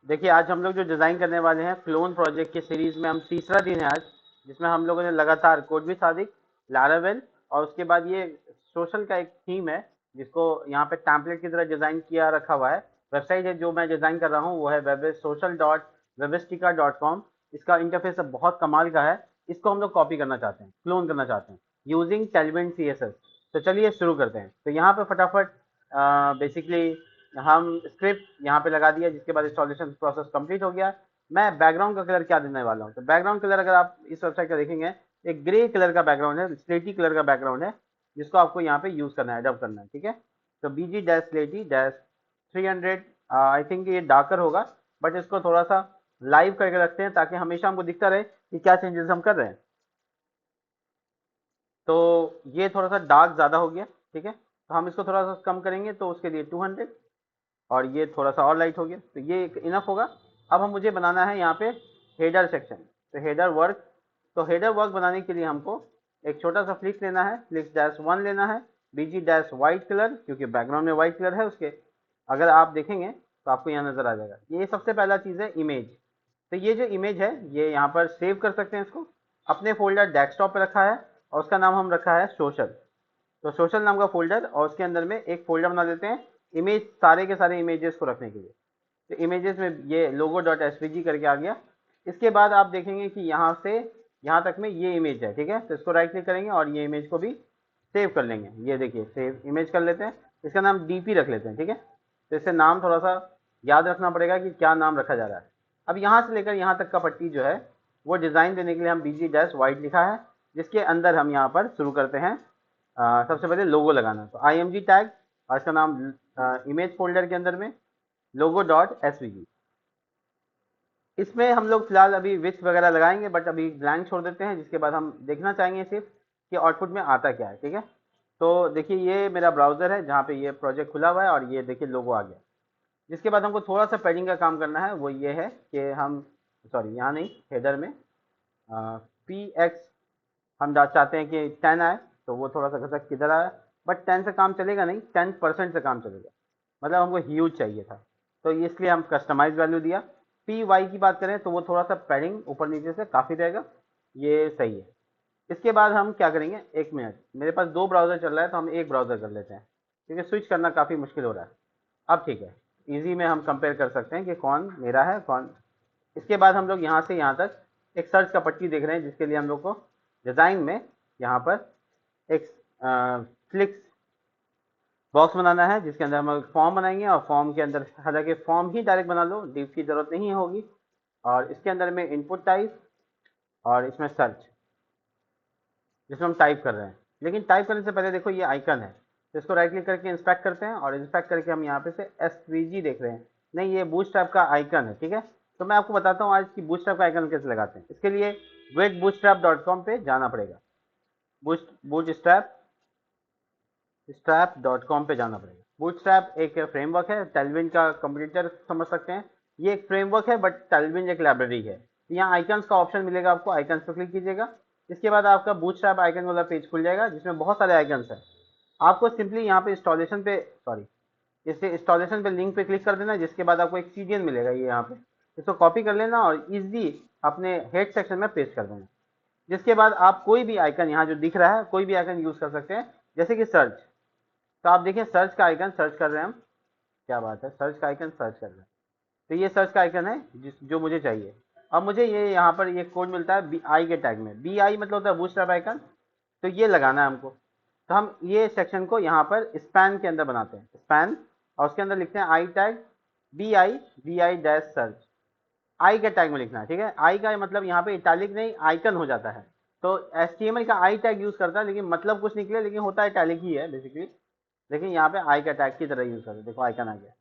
देखिए आज हम लोग जो डिज़ाइन करने वाले हैं क्लोन प्रोजेक्ट के सीरीज में, हम तीसरा दिन है आज, जिसमें हम लोगों ने लगातार कोड भी सादिक, लारावेल और उसके बाद ये सोशल का एक थीम है जिसको यहाँ पे टैम्पलेट की तरह डिज़ाइन किया रखा हुआ है। वेबसाइट है जो मैं डिज़ाइन कर रहा हूँ वो है websocial.webistica.com। इसका इंटरफेस बहुत कमाल का है। इसको हम लोग कॉपी करना चाहते हैं, क्लोन करना चाहते हैं यूजिंग टेलविन CSS। तो चलिए शुरू करते हैं। तो यहाँ पे फटाफट बेसिकली हम स्क्रिप्ट यहाँ पे लगा दिया, जिसके बाद इंस्टॉलेशन प्रोसेस कंप्लीट हो गया। मैं बैकग्राउंड का कलर क्या देने वाला हूँ, तो बैकग्राउंड कलर अगर आप इस वेबसाइट का देखेंगे, एक ग्रे कलर का बैकग्राउंड है, स्लेटी कलर का बैकग्राउंड है, जिसको आपको यहाँ पे यूज करना है, अडॉप्ट करना है। ठीक है, तो BG डैश स्लेटी डैश 300, आई थिंक ये डार्कर होगा, बट इसको थोड़ा सा लाइव करके रखते हैं ताकि हमेशा हमको दिखता रहे कि क्या चेंजेस हम कर रहे हैं। तो ये थोड़ा सा डार्क ज़्यादा हो गया। ठीक है, तो हम इसको थोड़ा सा कम करेंगे, तो उसके लिए 200, और ये थोड़ा सा और लाइट हो गया, तो ये इनफ होगा। अब हम मुझे बनाना है यहाँ पे हेडर सेक्शन, तो हेडर वर्क। तो हेडर वर्क बनाने के लिए हमको एक छोटा सा फ्लिक्स लेना है, फ्लिक्स डैश 1 लेना है, BG डैश वाइट कलर, क्योंकि बैकग्राउंड में वाइट कलर है उसके। अगर आप देखेंगे तो आपको यहाँ नजर आ जाएगा। ये सबसे पहला चीज़ है इमेज। तो ये जो इमेज है ये यहाँ पर सेव कर सकते हैं इसको। अपने फोल्डर डेस्कटॉप पे रखा है और उसका नाम हम रखा है सोशल। तो सोशल नाम का फोल्डर, और उसके अंदर में एक फोल्डर बना देते हैं इमेज, सारे के सारे इमेजेस को रखने के लिए। तो इमेजेस में ये लोगो डॉट एसवीजी करके आ गया। इसके बाद आप देखेंगे कि यहाँ से यहाँ तक में ये इमेज है। ठीक है, तो इसको राइट क्लिक करेंगे और ये इमेज को भी सेव कर लेंगे। ये देखिए सेव इमेज कर लेते हैं, इसका नाम DP रख लेते हैं। ठीक है, तो इससे नाम थोड़ा सा याद रखना पड़ेगा कि क्या नाम रखा जा रहा है। अब यहाँ से लेकर यहाँ तक का पट्टी जो है वो डिज़ाइन देने के लिए हम BG डैश वाइट लिखा है, जिसके अंदर हम यहाँ पर शुरू करते हैं। सबसे पहले लोगो लगाना, तो IMG टैग और इसका नाम इमेज फोल्डर के अंदर में लोगो डॉट एसवीजी। इसमें हम लोग फिलहाल अभी विथ वगैरह लगाएंगे, बट अभी ब्लैंक छोड़ देते हैं, जिसके बाद हम देखना चाहेंगे सिर्फ कि आउटपुट में आता क्या है। ठीक है, तो देखिए ये मेरा ब्राउज़र है जहाँ पे ये प्रोजेक्ट खुला हुआ है, और ये देखिए लोगो आ गया। जिसके बाद हमको थोड़ा सा पैडिंग का काम करना है, वो ये है कि हम, सॉरी यहाँ नहीं, हेडर में PX हम चाहते हैं कि 10 आए, तो वो थोड़ा सा घसक किधर आया। बट 10 से काम चलेगा नहीं, 10% से काम चलेगा, मतलब हमको ह्यूज चाहिए था, तो इसलिए हम कस्टमाइज वैल्यू दिया। PY की बात करें तो वो थोड़ा सा पैडिंग ऊपर नीचे से काफ़ी रहेगा, ये सही है। इसके बाद हम क्या करेंगे, एक मिनट, मेरे पास दो ब्राउज़र चल रहा है तो हम एक ब्राउज़र कर लेते हैं, क्योंकि स्विच करना काफ़ी मुश्किल हो रहा है। अब ठीक है, इजी में हम कंपेयर कर सकते हैं कि कौन मेरा है कौन। इसके बाद हम लोग यहाँ से यहाँ तक एक सर्च का पट्टी देख रहे हैं, जिसके लिए हम लोग को डिज़ाइन में यहाँ पर एक फ्लिक्स बॉक्स बनाना है, जिसके अंदर हम लोग फॉर्म बनाएंगे, और फॉर्म के अंदर, हालांकि फॉर्म ही डायरेक्ट बना लो, डिव की ज़रूरत नहीं होगी। और इसके अंदर में इनपुट टाइप, और इसमें सर्च, जिसमें हम टाइप कर रहे हैं। लेकिन टाइप करने से पहले देखो ये आइकन है, तो इसको राइट क्लिक करके इंस्पेक्ट करते हैं, और इंस्पेक्ट करके हम यहाँ पे से SVG देख रहे हैं, नहीं ये बूटस्ट्रैप का आइकन है। ठीक है, तो मैं आपको बताता हूँ आज की बूटस्ट्रैप का आइकन कैसे लगाते हैं। इसके लिए getbootstrap.com पे जाना पड़ेगा, बूटस्ट्रैप स्ट्रैप.com पे जाना पड़ेगा। बूटस्ट्रैप एक फ्रेमवर्क है, टेलविन का कंप्यूटर समझ सकते हैं। ये एक फ्रेमवर्क है, बट टेलविन एक लाइब्रेरी है। तो यहाँ आइकन्स का ऑप्शन मिलेगा आपको, आइकन्स पर क्लिक कीजिएगा। इसके बाद आपका बूटस्ट्रैप आइकन वाला पेज खुल जाएगा, जिसमें बहुत सारे आइकन्स हैं। आपको सिंपली यहाँ पे इंस्टॉलेशन पे, सॉरी, इससे इंस्टॉलेशन पे लिंक पे क्लिक कर देना, जिसके बाद आपको एक CDN मिलेगा, ये यहाँ पे इसको कॉपी कर लेना और इजी अपने हेड सेक्शन में पेस्ट कर देना। जिसके बाद आप कोई भी आइकन यहाँ जो दिख रहा है, कोई भी आइकन यूज कर सकते हैं, जैसे कि सर्च। तो आप देखिए सर्च का आइकन, सर्च कर रहे हैं हम, क्या बात है, सर्च का आइकन सर्च कर रहे हैं। तो ये सर्च का आइकन है जो मुझे चाहिए। अब मुझे ये यहाँ पर ये कोड मिलता है BI के टैग में, BI मतलब होता है बूटस्ट्रैप आइकन। तो ये लगाना है हमको। तो हम ये सेक्शन को यहाँ पर स्पैन के अंदर बनाते हैं, स्पैन, और उसके अंदर लिखते हैं I tag BI dash search. I के टैग में लिखना है। ठीक है, आई का मतलब यहाँ पे इटैलिक नहीं, आइकन हो जाता है। तो HTML का आई टैग यूज करता है, लेकिन मतलब कुछ निकले, लेकिन होता है इटैलिक ही है बेसिकली। लेकिन यहाँ पे आई का टैग की तरह यूज करते हैं, देखो आइकन आ गया,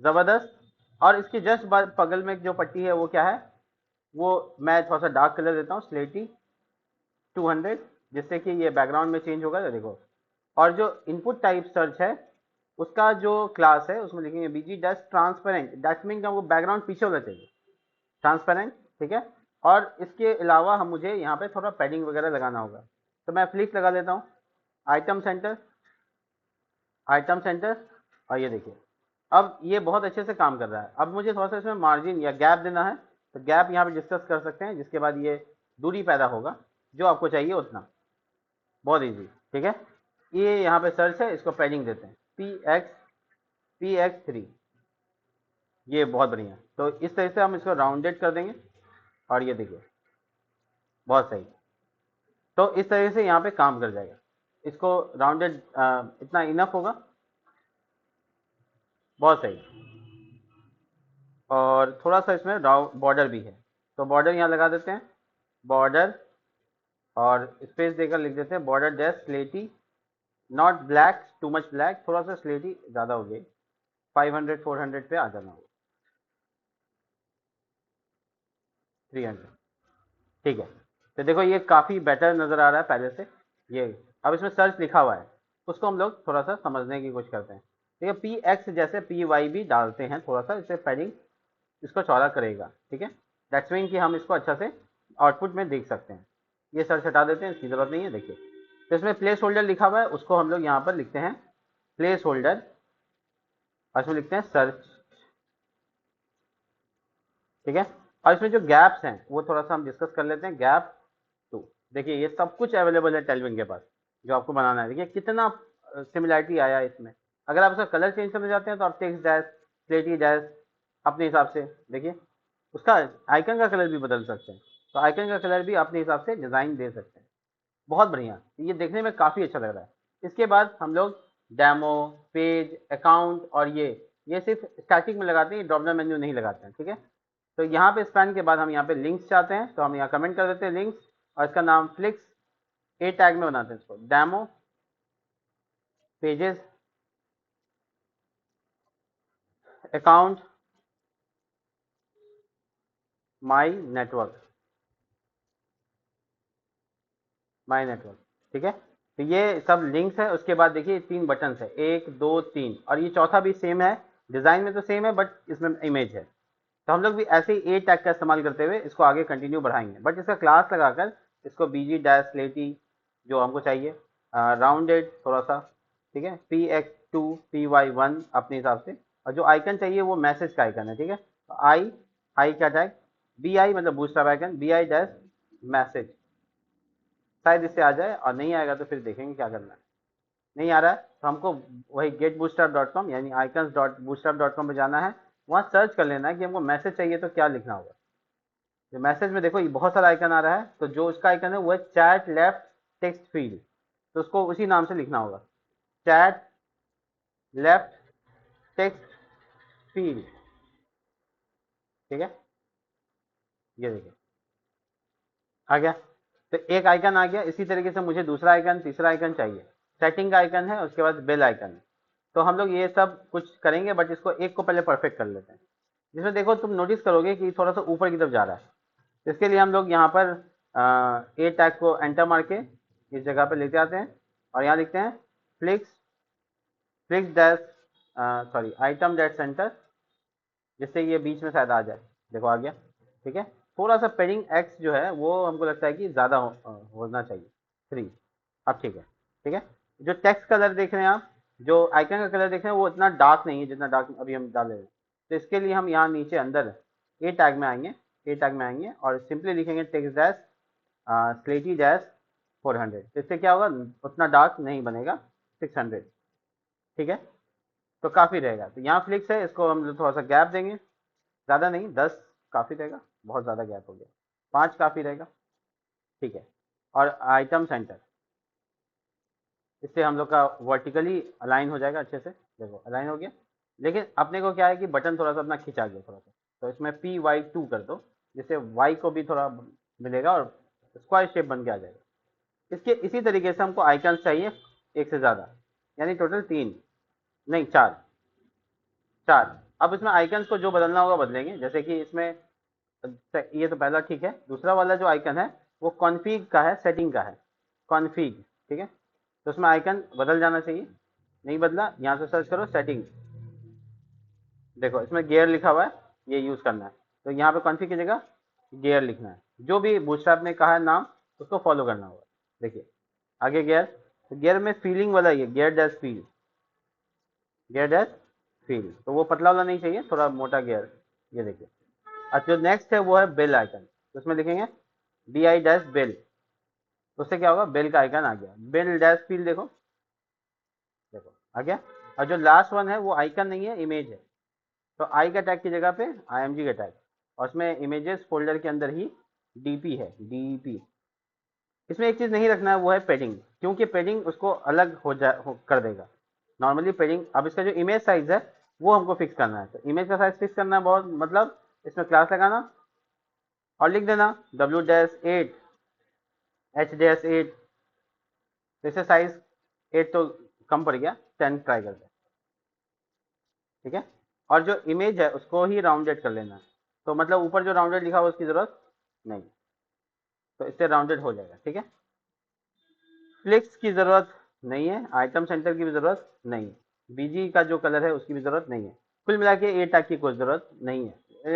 जबरदस्त। और इसके जस्ट बगल में जो पट्टी है वो क्या है, वो मैं थोड़ा सा डार्क कलर देता हूँ, स्लेटी 200, जिससे कि ये बैकग्राउंड में चेंज होगा। तो देखो, और जो इनपुट टाइप सर्च है उसका जो क्लास है उसमें लिखेंगे BG dash transparent, that mean का वो बैकग्राउंड पीछे होना चाहिए, ट्रांसपेरेंट। ठीक है, और इसके अलावा हम मुझे यहाँ पे थोड़ा पैडिंग वगैरह लगाना होगा, तो मैं फ्लिप लगा देता हूँ, आइटम सेंटर, आइटम सेंटर, और ये देखिए अब ये बहुत अच्छे से काम कर रहा है। अब मुझे थोड़ा सा इसमें मार्जिन या गैप देना है, तो गैप यहाँ पे डिस्कस कर सकते हैं, जिसके बाद ये दूरी पैदा होगा जो आपको चाहिए उतना। बहुत इजी, ठीक है। ये यहाँ पे सर्च है, इसको पैडिंग देते हैं px 3। ये बहुत बढ़िया। तो इस तरह से हम इसको राउंडेड कर देंगे, और ये देखिए बहुत सही। तो इस तरह से यहाँ पे काम कर जाएगा। इसको राउंडेड इतना इनफ होगा, बहुत सही। और थोड़ा सा इसमें बॉर्डर भी है, तो बॉर्डर यहाँ लगा देते हैं, बॉर्डर, और स्पेस देकर लिख देते हैं बॉर्डर डैश स्लेटी, not black, too much black, थोड़ा सा स्लेटी ज़्यादा हो गई, 500 400 पे आ जाना होगा, 300, ठीक है। तो देखो ये काफ़ी बेटर नज़र आ रहा है पहले से। ये अब इसमें सर्च लिखा हुआ है, उसको हम लोग थोड़ा सा समझने की कोशिश करते हैं। ठीक है, पी एक्स जैसे पी वाई भी डालते हैं, थोड़ा सा इससे पैडिंग इसको चौड़ा करेगा, ठीक है। दैट्स मीन कि हम इसको अच्छा से आउटपुट में देख सकते हैं। ये सर्च हटा देते हैं, इसकी ज़रूरत नहीं है। देखिए, तो इसमें प्लेस होल्डर लिखा हुआ है, उसको हम लोग यहाँ पर लिखते हैं प्लेस होल्डर, और इसमें लिखते हैं सर्च, ठीक है। और इसमें जो गैप्स हैं वो थोड़ा सा हम डिस्कस कर लेते हैं। गैप 2, देखिए ये सब कुछ अवेलेबल है टेलविन के पास, जो आपको बनाना है। देखिए कितना सिमिलैरिटी आया इसमें। अगर आप उसका कलर चेंज करना चाहते हैं तो आप टेक्स्ट डैश, स्लेटी डैश, अपने हिसाब से देखिए उसका आइकन का कलर भी बदल सकते हैं। तो आइकन का कलर भी अपने हिसाब से डिज़ाइन दे सकते हैं। बहुत बढ़िया, ये देखने में काफ़ी अच्छा लग रहा है। इसके बाद हम लोग डेमो, पेज, अकाउंट, और ये सिर्फ स्टैटिक में लगाते हैं, ड्रॉप डाउन मेन्यू नहीं लगाते हैं, ठीक है। तो यहाँ पे स्पैन के बाद हम यहाँ पे लिंक्स चाहते हैं, तो हम यहाँ कमेंट कर देते हैं लिंक्स, और इसका नाम फ्लिक्स ए टैग में बनाते हैं इसको, demo pages account my network, my network, ठीक है। तो ये सब लिंक्स है। उसके बाद देखिए 3 बटन है, 1 2 3, और ये चौथा भी सेम है, डिज़ाइन में तो सेम है बट इसमें इमेज है। तो हम लोग भी ऐसे ही ए टैग का इस्तेमाल करते हुए इसको आगे कंटिन्यू बढ़ाएंगे, बट इसका क्लास लगाकर इसको बीजी डैश स्लेटी जो हमको चाहिए, राउंडेड थोड़ा सा, ठीक है, px2 py1 अपने हिसाब से, और जो आइकन चाहिए वो मैसेज का आइकन है, ठीक है। तो आई क्या टैग, बी आई मतलब boost up icon, B I dash message, शायद इससे आ जाए, और नहीं आएगा तो फिर देखेंगे क्या करना है। नहीं आ रहा है तो हमको वही getbootstrap.com यानी icons.bootstrap.com पे जाना है, वहाँ सर्च कर लेना है कि हमको मैसेज चाहिए तो क्या लिखना होगा। तो मैसेज में देखो ये बहुत सारा आइकन आ रहा है, तो जो उसका आइकन है वो है चैट लेफ्ट टेक्स्ट फील्ड, तो उसको उसी नाम से लिखना होगा, चैट लेफ्ट टेक्स्ट फील्ड, ठीक है। ये देखिए आ गया। तो एक आइकन आ गया। इसी तरीके से मुझे दूसरा आइकन, तीसरा आइकन चाहिए। सेटिंग का आइकन है, उसके बाद बेल आइकन है। तो हम लोग ये सब कुछ करेंगे, बट इसको एक को पहले परफेक्ट कर लेते हैं। जिसमें देखो तुम नोटिस करोगे कि थोड़ा सा ऊपर की तरफ जा रहा है। इसके लिए हम लोग यहाँ पर ए टैग को एंटर मार के इस जगह पर लेते आते हैं, और यहाँ लिखते हैं flix flix dash sorry item dash centre, जिससे ये बीच में शायद आ जाए। देखो आ गया, ठीक है। थोड़ा सा पेडिंग एक्स जो है वो हमको लगता है कि ज़्यादा होना चाहिए, 3। अब ठीक है, ठीक है। जो टेक्स्ट कलर देख रहे हैं आप, जो आइकन का कलर देख रहे हैं वो इतना डार्क नहीं है जितना डार्क अभी हम डाले हैं। तो इसके लिए हम यहाँ नीचे अंदर ए टैग में आएंगे, ए टैग में आएंगे और सिंपली लिखेंगे टेक्स्ट डैश स्लेटी डैश 400। तो इससे क्या होगा, उतना डार्क नहीं बनेगा, 600, ठीक है। तो काफ़ी रहेगा। तो यहाँ फ्लिक्स है, इसको हम थोड़ा सा गैप देंगे, ज़्यादा नहीं, 10 काफ़ी रहेगा, बहुत ज़्यादा गैप हो गया, 5 काफ़ी रहेगा, ठीक है। और आइटम सेंटर, इससे हम लोग का वर्टिकली अलाइन हो जाएगा अच्छे से। देखो अलाइन हो गया। लेकिन अपने को क्या है कि बटन थोड़ा सा अपना खिंचा गया थोड़ा सा, तो इसमें PY2 कर दो, जिससे वाई को भी थोड़ा मिलेगा और स्क्वायर शेप बन के आ जाएगा। इसके इसी तरीके से हमको आइकन्स चाहिए एक से ज़्यादा, यानी टोटल 3, नहीं 4, 4। अब इसमें आइकन्स को जो बदलना होगा बदलेंगे, जैसे कि इसमें ये तो पहला ठीक है। दूसरा वाला जो आइकन है वो कॉन्फिग का है, सेटिंग का है, कॉन्फिग, ठीक है। तो उसमें आइकन बदल जाना चाहिए, नहीं बदला, यहाँ से सर्च करो सेटिंग, देखो इसमें गियर लिखा हुआ है, ये यूज़ करना है। तो यहाँ पे कॉन्फिग की जगह गियर लिखना है, जो भी बूटस्ट्रैप ने कहा है नाम उसको फॉलो करना होगा। देखिए आगे गियर, तो गियर में फीलिंग वाला ये gear dash feel, gear dash feel, तो वो पतला वाला नहीं चाहिए, थोड़ा मोटा गियर। ये देखिए। अच्छा, जो नेक्स्ट है वो है बेल आइकन, तो उसमें लिखेंगे BI डैश बेल, तो उससे क्या होगा, बेल का आइकन आ गया। बेल डैश फील देखो, देखो आ गया। और जो लास्ट वन है वो आइकन नहीं है, इमेज है, तो आई का टैग की जगह पे IMG का टैग, और उसमें इमेजेस फोल्डर के अंदर ही DP है, DP। इसमें एक चीज़ नहीं रखना है, वो है पेडिंग, क्योंकि पेडिंग उसको अलग कर देगा। नॉर्मली पेडिंग, अब इसका जो इमेज साइज है वो हमको फिक्स करना है, तो इमेज का साइज फिक्स करना है बहुत, मतलब इसमें क्लास लगाना और लिख देना W-8 H-8। जैसे साइज 8 तो कम पड़ गया, 10 ट्राई करते हैं, ठीक है। और जो इमेज है उसको ही राउंडेड कर लेना है, तो मतलब ऊपर जो राउंडेड लिखा हुआ उसकी जरूरत नहीं, तो इससे राउंडेड हो जाएगा, ठीक है। फ्लिक्स की ज़रूरत नहीं है, आइटम सेंटर की भी ज़रूरत नहीं है, BG का जो कलर है उसकी भी ज़रूरत नहीं है। कुल मिला के ए टैग की कोई ज़रूरत नहीं है।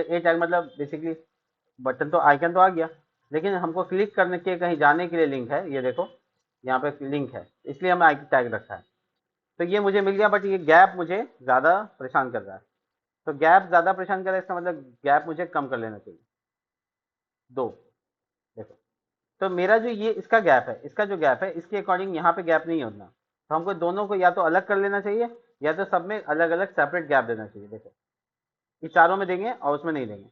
ए टैग मतलब बेसिकली बटन, तो आइकन तो आ गया, लेकिन हमको क्लिक करने के कहीं जाने के लिए लिंक है, ये देखो यहाँ पे लिंक है, इसलिए हमने आई टैग रखा है। तो ये मुझे मिल गया, बट ये गैप मुझे ज़्यादा परेशान कर रहा है, तो गैप ज़्यादा परेशान कर रहा है, इसका मतलब गैप मुझे कम कर लेना चाहिए, 2। देखो, तो मेरा जो ये इसका गैप है, इसका जो गैप है इसके अकॉर्डिंग यहाँ पे गैप नहीं होना, तो हमको दोनों को या तो अलग कर लेना चाहिए, या तो सब में अलग अलग सेपरेट गैप देना चाहिए। देखो, ये चारों में देंगे और उसमें नहीं देंगे,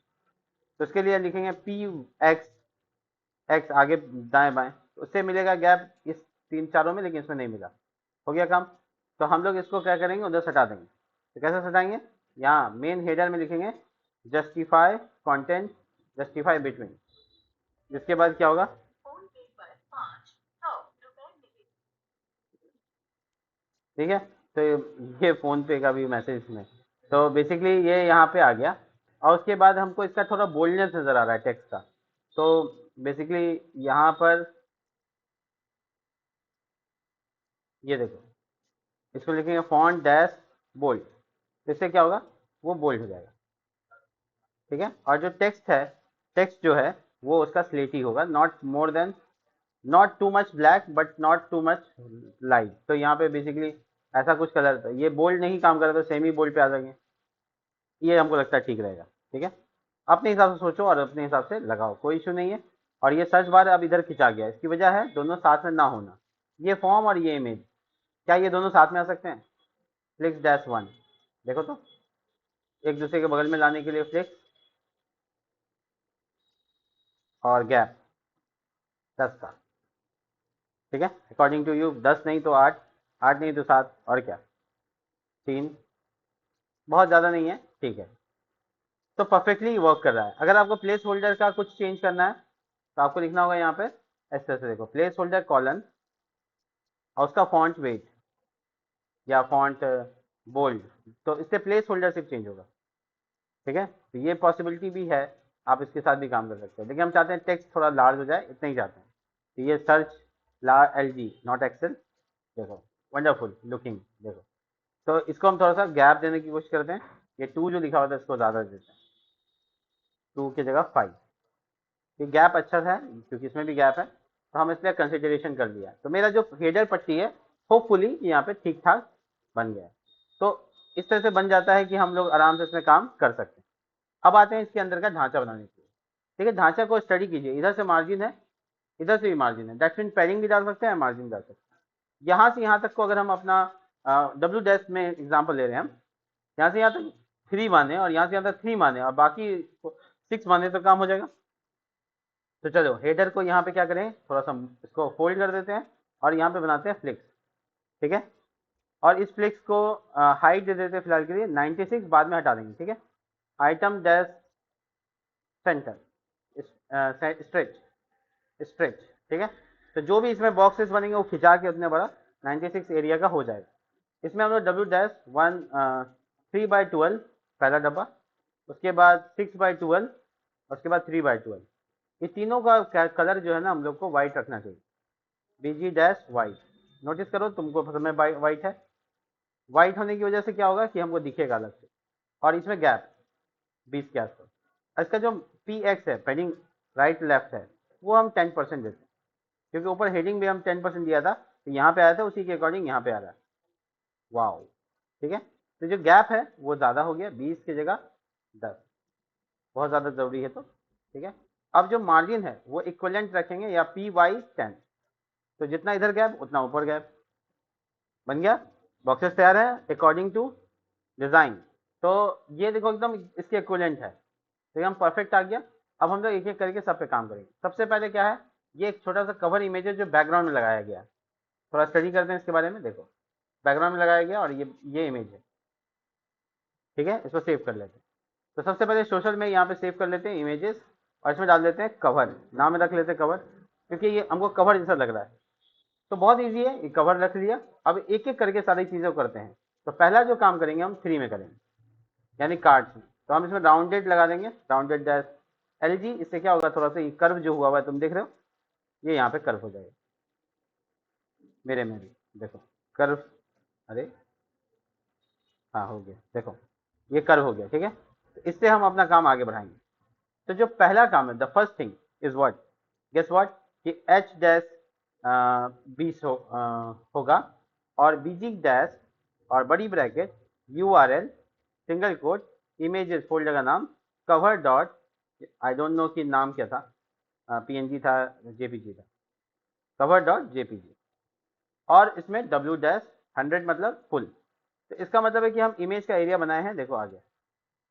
तो इसके लिए लिखेंगे PX आगे दाएं बाएं, तो उससे मिलेगा गैप इस तीन चारों में, लेकिन इसमें नहीं मिला। हो गया काम। तो हम लोग इसको क्या करेंगे, उधर सटा देंगे। तो कैसे सटाएंगे, यहाँ मेन हेडर में लिखेंगे जस्टिफाई कंटेंट, जस्टिफाई बिटवीन, जिसके बाद क्या होगा, ठीक है। तो ये फोन पे का भी मैसेज में, तो बेसिकली ये यहाँ पे आ गया। और उसके बाद हमको इसका थोड़ा बोल्डनेस नजर आ रहा है टेक्स्ट का, तो बेसिकली यहाँ पर ये देखो, इसको लिखेंगे फॉन्ट डैश बोल्ड, इससे क्या होगा, वो बोल्ड हो जाएगा, ठीक है। और जो टेक्स्ट है, टेक्स्ट जो है वो उसका स्लेटी होगा, not more than, not too much black but not too much light, तो यहाँ पे बेसिकली ऐसा कुछ कलर, ये बोल्ड नहीं काम कर रहा तो सेमी बोल्ड पे आ जाएंगे, ये हमको लगता है ठीक रहेगा, ठीक है। अपने हिसाब से सोचो और अपने हिसाब से लगाओ, कोई इशू नहीं है। और ये सर्च बार अब इधर खिंचा गया, इसकी वजह है दोनों साथ में ना होना, ये फॉर्म और ये इमेज, क्या ये दोनों साथ में आ सकते हैं, फ्लिक्स डैश 1, देखो तो एक दूसरे के बगल में लाने के लिए फ्लिक्स और गैप 10 का, ठीक है। अकॉर्डिंग टू यू 10 नहीं तो 8, 8 नहीं तो 7, और क्या 3, बहुत ज़्यादा नहीं है, ठीक है। तो परफेक्टली वर्क कर रहा है। अगर आपको प्लेस होल्डर का कुछ चेंज करना है तो आपको लिखना होगा यहाँ पे इस तरह से, देखो प्लेस होल्डर कॉलन और उसका फॉन्ट वेट या फॉन्ट बोल्ड, तो इससे प्लेस होल्डर सिर्फ चेंज होगा, ठीक है। तो ये पॉसिबिलिटी भी है, आप इसके साथ भी काम कर सकते हैं, लेकिन हम चाहते हैं टेक्स्ट थोड़ा लार्ज हो जाए, इतना ही चाहते हैं। तो ये सर्च लार LG नॉट एक्सेल, देखो वंडरफुल लुकिंग, देखो। तो इसको हम थोड़ा सा गैप देने की कोशिश करते हैं, ये 2 जो लिखा हुआ था इसको ज़्यादा देते हैं, 2 की जगह 5। ये गैप अच्छा था क्योंकि इसमें भी गैप है, तो हम इसलिए कंसिडरेशन कर लिया। तो मेरा जो हेडर पट्टी है होपफुली यहाँ पे ठीक ठाक बन गया है, तो इस तरह से बन जाता है कि हम लोग आराम से इसमें काम कर सकते हैं। अब आते हैं इसके अंदर का ढांचा बनाने के लिए, ठीक है। ढांचा को स्टडी कीजिए, इधर से मार्जिन है, इधर से भी मार्जिन है, दैट मीन पैडिंग भी डाल सकते हैं, मार्जिन डाल सकते हैं। यहाँ से यहाँ तक को अगर हम अपना W- में एग्जाम्पल ले रहे हैं हम, यहाँ से यहाँ तक 3 माने और यहाँ से यहाँ तक 3 माने और बाकी 6 माने तो काम हो जाएगा। तो चलो हेडर को यहाँ पे क्या करें, थोड़ा सा इसको फोल्ड कर देते हैं और यहाँ पे बनाते हैं फ्लिक्स, ठीक है। और इस फ्लिक्स को हाइट दे देते हैं फिलहाल के लिए 96, बाद में हटा देंगे, ठीक है। Item dash centre stretch, stretch, ठीक है। तो जो भी इसमें बॉक्सेस बनेंगे वो खिंचा के उतने बड़ा 96 एरिया का हो जाएगा। इसमें हम लोग W-1 3/12 पहला डब्बा, उसके बाद 6/12, उसके बाद 3/12, ये तीनों का कलर जो है ना हम लोग को व्हाइट रखना चाहिए, BG-वाइट। नोटिस करो तुमको पसंद में व्हाइट है, व्हाइट होने की वजह से क्या होगा कि हमको दिखेगा अलग से, और इसमें गैप 20 के आसपास। इसका जो PX है, पेडिंग राइट लेफ्ट है, वो हम 10% देते हैं, क्योंकि ऊपर हेडिंग भी हम 10% दिया था, तो यहाँ पे आया था उसी के अकॉर्डिंग यहाँ पे आ रहा है, वाओ, ठीक है। तो जो गैप है वो ज़्यादा हो गया, 20 की जगह 10, बहुत ज़्यादा ज़रूरी है तो ठीक है। अब जो मार्जिन है वो इक्वलेंट रखेंगे या P/10, तो जितना इधर गैप उतना ऊपर गैप। बन गया, बॉक्सेस तैयार है अकॉर्डिंग टू डिज़ाइन। तो ये देखो एकदम इसके इक्वलेंट है, तो ये हम परफेक्ट आ गया। अब हम लोग एक एक करके सब पे काम करेंगे। सबसे पहले क्या है, ये एक छोटा सा कवर इमेज है जो बैकग्राउंड में लगाया गया है। थोड़ा स्टडी करते हैं इसके बारे में। देखो बैकग्राउंड में लगाया गया और ये इमेज है, ठीक है। इसको सेव कर लेते हैं। तो सबसे पहले सोशल में यहाँ पे सेव कर लेते हैं इमेजेस, और इसमें डाल देते हैं कवर, नाम में रख लेते हैं कवर, क्योंकि ये हमको कवर जैसा लग रहा है। तो बहुत ईजी है, ये कवर रख लिया। अब एक एक करके सारी चीज़ें करते हैं। तो पहला जो काम करेंगे हम 3 में करेंगे, यानी कार्ड्स में। तो हम इसमें राउंडेड लगा देंगे, राउंडेड डैश LG। इससे क्या होगा, थोड़ा सा ये कर्व जो हुआ हुआ है तुम देख रहे हो, ये यहाँ पे कर्व हो जाएगा। मेरे में भी देखो कर्व, अरे हाँ हो गया, देखो ये कर्व हो गया, ठीक है। तो इससे हम अपना काम आगे बढ़ाएंगे। तो जो पहला काम है, the first thing is what, guess what, कि H डैश 20 होगा, और बीजी डैश और बड़ी bracket URL single quote images folder का नाम cover dot, I don't know कि नाम क्या था, PNG था JPG था, कवर डॉट JPG। और इसमें W डैश 100 मतलब फुल। तो इसका मतलब है कि हम इमेज का एरिया बनाए हैं, देखो आ गया।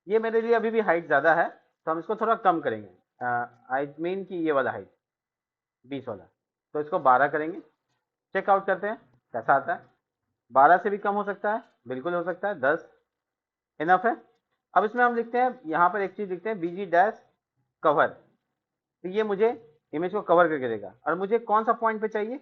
ये मेरे लिए अभी भी हाइट ज़्यादा है, तो हम इसको थोड़ा कम करेंगे। आई मीन कि ये वाला हाइट 20 वाला, तो इसको 12 करेंगे। चेकआउट करते हैं कैसा आता है। 12 से भी कम हो सकता है, बिल्कुल हो सकता है, 10 इनफ है। अब इसमें हम लिखते हैं, यहाँ पर एक चीज़ लिखते हैं, BG डैश कवर। तो ये मुझे इमेज को कवर करके देगा। और मुझे कौन सा पॉइंट पे चाहिए,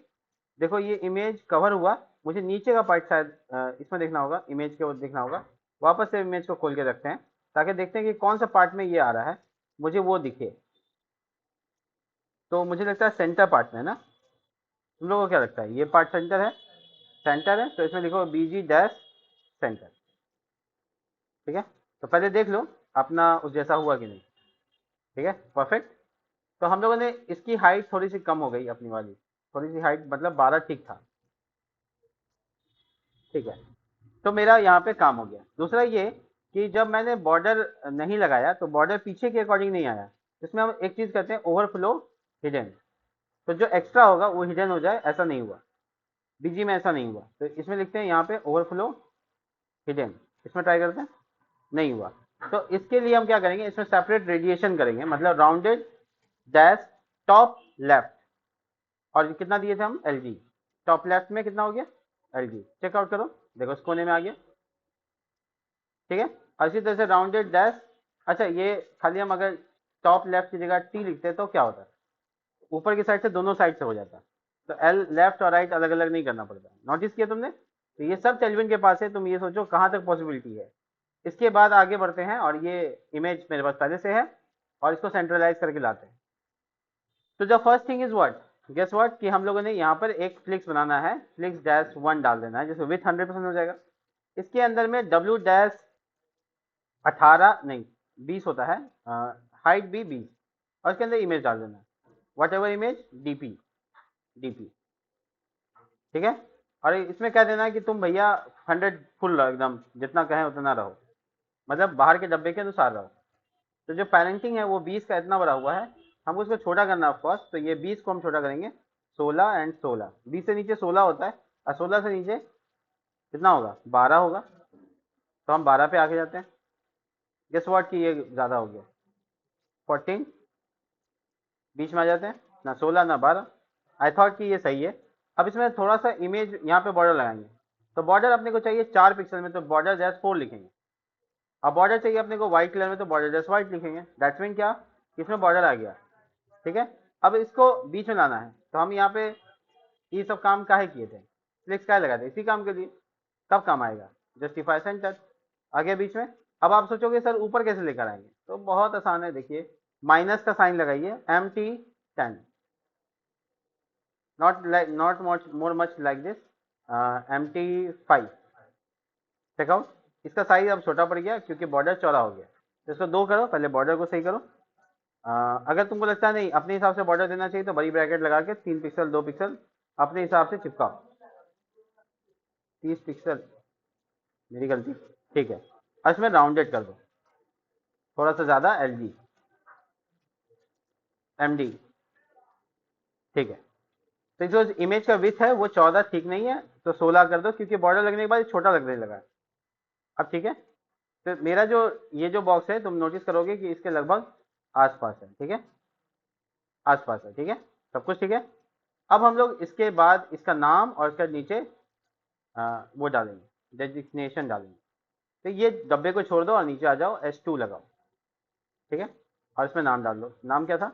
देखो ये इमेज कवर हुआ, मुझे नीचे का पार्ट शायद इसमें देखना होगा, इमेज के ऊपर देखना होगा। वापस से इमेज को खोल के रखते हैं, ताकि देखते हैं कि कौन सा पार्ट में ये आ रहा है, मुझे वो दिखे। तो मुझे लगता है सेंटर पार्ट में ना, तुम लोगों को क्या लगता है, ये पार्ट सेंटर है? सेंटर है, तो इसमें लिखो BG डैश सेंटर, ठीक है। तो पहले देख लो अपना उस जैसा हुआ कि नहीं, ठीक है, परफेक्ट। तो हम लोगों ने इसकी हाइट थोड़ी सी कम हो गई अपनी वाली, थोड़ी सी हाइट, मतलब 12 ठीक था, ठीक है। तो मेरा यहाँ पे काम हो गया। दूसरा ये कि जब मैंने बॉर्डर नहीं लगाया तो बॉर्डर पीछे के अकॉर्डिंग नहीं आया। इसमें हम एक चीज़ करते हैं, ओवरफ्लो हिडन। तो जो एक्स्ट्रा होगा वो हिडन हो जाए, ऐसा नहीं हुआ। BG में ऐसा नहीं हुआ, तो इसमें लिखते हैं यहाँ पे ओवरफ्लो हिडन। इसमें ट्राई करते हैं, नहीं हुआ। तो इसके लिए हम क्या करेंगे, इसमें सेपरेट रेडिएशन करेंगे, मतलब राउंडेड डैश टॉप लेफ्ट। और कितना दिए थे हम, LG। टॉप लेफ्ट में कितना हो गया, LG। चेकआउट करो, देखो इस कोने में आ गया, ठीक है। और इसी तरह से राउंडेड डैश, अच्छा ये खाली हम अगर टॉप लेफ्ट की जगह T लिखते हैं तो क्या होता है, ऊपर की साइड से दोनों साइड से हो जाता है। तो L लेफ्ट और राइट अलग अलग नहीं करना पड़ता, नोटिस किया तुमने। तो ये सब टेलविन के पास है, तुम ये सोचो कहाँ तक पॉसिबिलिटी है। इसके बाद आगे बढ़ते हैं, और ये इमेज मेरे पास पहले से है, और इसको सेंट्रलाइज करके लाते हैं। तो the first thing is what, guess what, कि हम लोगों ने यहाँ पर एक फ्लिक्स बनाना है, फ्लिक्स डैश 1 डाल देना है, जिसमें विथ 100% हो जाएगा। इसके अंदर में W डैश 18 नहीं 20 होता है, हाइट भी 20, और इसके अंदर इमेज डाल देना, वट एवर इमेज, DP, ठीक है। और इसमें कह देना है कि तुम भैया 100 फुल रहो, एकदम जितना कहें उतना रहो, मतलब बाहर के डब्बे के अनुसार रहो। तो जो पेरेंटिंग है वो 20 का इतना बड़ा हुआ है, हमको इसको छोटा करना है ऑफकोर्स। तो ये 20 को हम छोटा करेंगे, 16 एंड 16, 20 से नीचे 16 होता है, और 16 से नीचे कितना होगा, 12 होगा। तो हम 12 पे आके जाते हैं। गेस व्हाट कि ये ज़्यादा हो गया, 14 बीच में आ जाते हैं, ना 16 ना 12। आई थॉट कि ये सही है। अब इसमें थोड़ा सा इमेज यहाँ पे बॉर्डर लगाएंगे। तो बॉर्डर अपने को चाहिए 4 पिक्सल में, तो बॉर्डर डैश 4 लिखेंगे। अब बॉर्डर चाहिए अपने को व्हाइट कलर में, तो बॉर्डर डैश व्हाइट लिखेंगे। दैट्स मीन क्या, इसमें बॉर्डर आ गया, ठीक है। अब इसको बीच में लाना है, तो हम यहाँ पे ये सब काम काहे किए थे, फ्लिक्स काहे लगा थे, इसी काम के लिए। कब काम आएगा, जस्टिफाई सेंटर, आ गया बीच में। अब आप सोचोगे सर ऊपर कैसे लेकर आएंगे, तो बहुत आसान है, देखिए माइनस का साइन लगाइए, MT10, not more much like this, MT5। Checkout, इसका साइज अब छोटा पड़ गया क्योंकि बॉर्डर चौड़ा हो गया। तो इसको 2 करो, पहले बॉर्डर को सही करो। अगर तुमको लगता है नहीं अपने हिसाब से बॉर्डर देना चाहिए, तो बड़ी ब्रैकेट लगा के 3 पिक्सल 2 पिक्सल अपने हिसाब से चिपकाओ। 30 पिक्सल, मेरी गलती, ठीक है, और इसमें राउंडेड कर दो थोड़ा सा ज़्यादा, LG MD। ठीक है, तो जो इमेज का विथ है वो 14 ठीक नहीं है, तो 16 कर दो, क्योंकि बॉर्डर लगने के बाद ये छोटा लगने लगा है। अब ठीक है, तो मेरा जो ये जो बॉक्स है तुम नोटिस करोगे कि इसके लगभग आसपास है। ठीक है, आसपास है। ठीक है, सब कुछ ठीक है। अब हम लोग इसके बाद इसका नाम और इसका नीचे वो डालेंगे, डेजिग्नेशन डालेंगे। तो ये डब्बे को छोड़ दो और नीचे आ जाओ, S2 लगाओ। ठीक है, और इसमें नाम डाल दो। नाम क्या था?